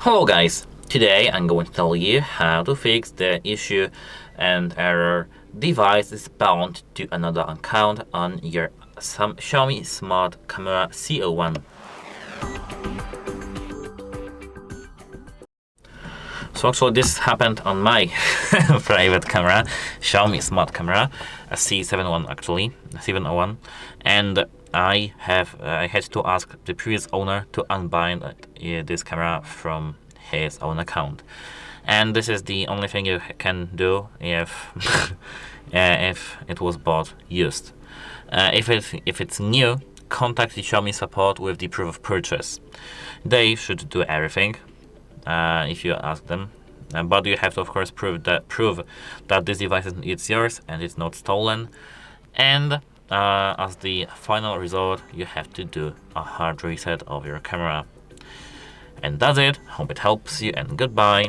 Hello guys, today I'm going to tell you how to fix the issue and error device is bound to another account on your Xiaomi Smart Camera C701. So actually this happened on my private camera, Xiaomi Smart Camera C701 actually, 701, and I had to ask the previous owner to unbind this camera from his own account, and this is the only thing you can do if if it was bought used. If it's new, contact the Xiaomi support with the proof of purchase. They should do everything if you ask them, but you have to of course prove that this device is yours and it's not stolen, and as the final result you have to do a hard reset of your camera. And that's it. Hope it helps you, and goodbye.